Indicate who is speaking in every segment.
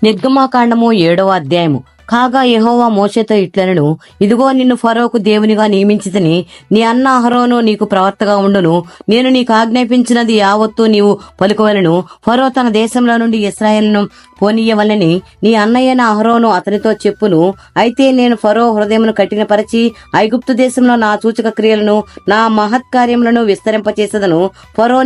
Speaker 1: నిర్గమాకాండము 7వ అధ్యాయము. కాగా యెహోవా మోషేతో ఇట్లనెను, ఇదిగో నిన్ను ఫరోకు దేవునిగా నియమించితిని. నీ అన్న అహరోను నీకు ప్రవర్తగా ఉండును. నేను నీకు ఆజ్ఞాపించినది యావత్తు నీవు పలుకవలెను. ఫరో తన దేశంలో నుండి ఇశ్రాయేలును పోనీయవలెని నీ అన్నయ్యన అహరోను అతనితో చెప్పును. అయితే నేను ఫరో హృదయమును కఠినపరచి ఐగుప్తు దేశంలో నా సూచక క్రియలను నా మహత్కార్యములను విస్తరింపచేసదను. ఫరో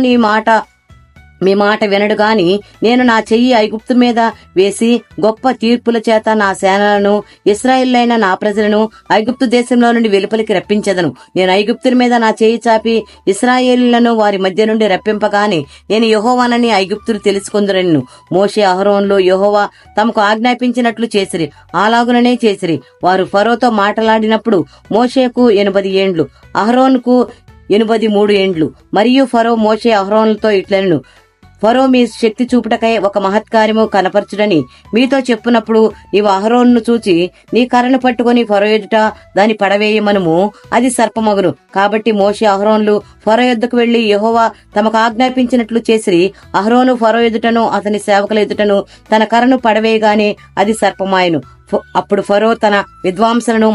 Speaker 1: మీ మాట వినడు గాని నేను నా చెయ్యి ఐగుప్తు మీద వేసి గొప్ప తీర్పుల చేత నా సేనలను ఇశ్రాయేలైన నా ప్రజలను ఐగుప్తు దేశంలో నుండి వెలుపలికి రప్పించెదను. నేను ఐగుప్తుల మీద నా చెయ్యి చాపి ఇశ్రాయేలులను వారి మధ్య నుండి రప్పింపగానే నేను యెహోవానని ఐగుప్తులు తెలుసుకొందురను. మోషే అహరోనులు యెహోవా తమకు ఆజ్ఞాపించినట్లు చేసిరి, అలాగుననే చేసిరి. వారు ఫరోతో మాట్లాడినప్పుడు మోషేకు 80 ఏండ్లు, అహరోనుకు 83 ఏండ్లు. మరియు ఫరో మోషే అహరోనులతో ఇట్లనెను, ఫరో మీ శక్తి చూపుటకై ఒక మహత్కార్యము కనపరచుడని మీతో చెప్పునప్పుడు నీవు అహరోనును చూచి నీ కర్రను పట్టుకుని ఫరో ఎదుట దాని పడవేయమనుము, అది సర్పమగును. కాబట్టి మోషే అహరోనులు ఫరో యొద్దకు వెళ్లి యెహోవా తమకు ఆజ్ఞాపించినట్లు చేసిరి. అహరోను ఫరో ఎదుటను అతని సేవకుల ఎదుటను తన కర్రను పడవేయగానే అది సర్పమాయను. అప్పుడు ఫరో తన విద్వాంసులను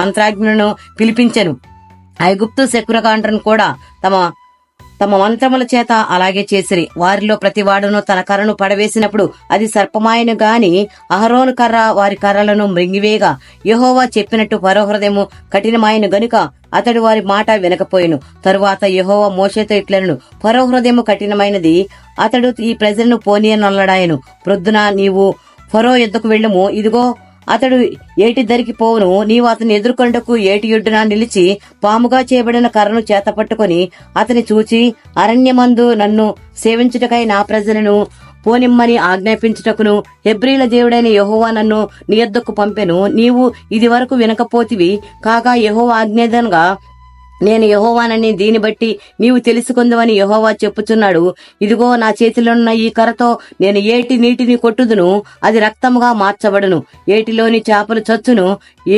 Speaker 1: మంత్రాజ్ఞులను పిలిపించెను. ఐగుప్తు శకునగాండ్రను కూడా తమ మంత్రముల చేత అలాగే చేసిరి. వారిలో ప్రతివాడును తన కర్రను పడవేసినప్పుడు అది సర్పమాయను గాని అహరోను కర్ర వారి కర్రలను మృంగివేగా యెహోవా చెప్పినట్టు ఫరో హృదయము కఠినమాయను గనుక అతడు వారి మాట వినకపోయెను. తరువాత యెహోవా మోషేతో ఇట్లనెను, ఫరో హృదయము కఠినమైనది, అతడు ఈ ప్రజలను పోనీయనొల్లడాయెను. ప్రొద్దున నీవు ఫరో యొద్దకు వెళ్ళుము. ఇదిగో అతడు ఏటి ధరికి పోవును. నీవు అతని ఎదుర్కొంటకు ఏటి యొడ్డున నిలిచి పాముగా చేయబడిన కర్రను చేత పట్టుకుని అతని చూచి అరణ్యమందు నన్ను సేవించుటకై నా ప్రజలను పోనిమ్మని ఆజ్ఞాపించుటకును హెబ్రీల దేవుడైన యెహోవా నన్ను నీ యొద్దకు పంపెను. నీవు ఇది వరకు వినకపోతివి. కాగా యెహోవా ఆజ్ఞేదనగా నేను యెహోవానని దీని బట్టి నీవు తెలుసుకుందువని యెహోవా చెప్పుచున్నాడు. ఇదిగో నా చేతిలోనున్న ఈ కర్రతో నేను ఏటి నీటిని కొట్టుదును, అది రక్తముగా మార్చబడును. ఏటిలోని చేపలు చచ్చును,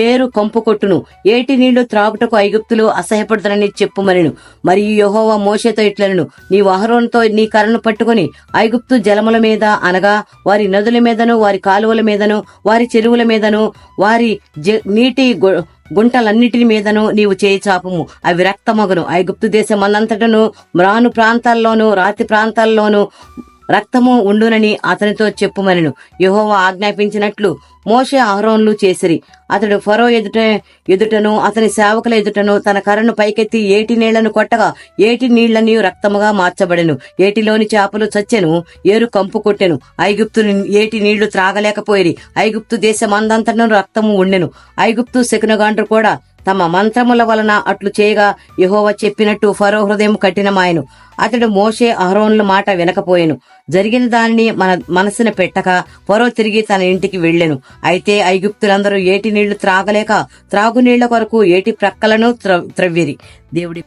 Speaker 1: ఏరు కంపు కొట్టును. ఏటి నీళ్లు త్రాగుటకు ఐగుప్తులు అసహ్యపడుతునని చెప్పుమనెను. మరియు యెహోవా మోషేతో ఇట్లనెను, నీవు అహరోనుతో నీ కర్రను పట్టుకుని ఐగుప్తు జలముల మీద అనగా వారి నదుల మీదను వారి కాలువల మీదను వారి చెరువుల మీదను వారి నీటి గుంటలన్నిటి మీదను నీవు చేయి చాపము, అవి రక్తమగును. ఐగుప్తు దేశమందంతటను మ్రాను ప్రాంతాల్లోనూ రాతి ప్రాంతాల్లోనూ రక్తము ఉండునని అతనితో చెప్పుమనెను. యెహోవా ఆజ్ఞాపించినట్లు మోషే అహరోనులు చేసిరి. అతడు ఫరో ఎదుటను అతని సేవకుల ఎదుటను తన కర్రను పైకెత్తి ఏటి నీళ్లను కొట్టగా ఏటి నీళ్లని రక్తముగా మార్చబడెను. ఏటిలోని చేపలు చచ్చెను, ఏరు కంపు కొట్టెను. ఐగుప్తు ఏటి నీళ్లు త్రాగలేకపోయిరి. ఐగుప్తు దేశమందంతటను రక్తము ఉండెను. ఐగుప్తు శకునగాండ్రు కూడా తమ మంత్రముల వలన అట్లు చేయగా యెహోవా చెప్పినట్టు ఫరో హృదయం కఠినమాయెను. అతడు మోషే అహరోనుల మాట వినకపోయెను. జరిగిన దానిని మనసున పెట్టక ఫరో తిరిగి తన ఇంటికి వెళ్ళెను. అయితే ఐగుప్తులందరూ ఏటి నీళ్లు త్రాగలేక త్రాగునీళ్ల కొరకు ఏటి ప్రక్కలను త్రవ్విరి. దేవుడి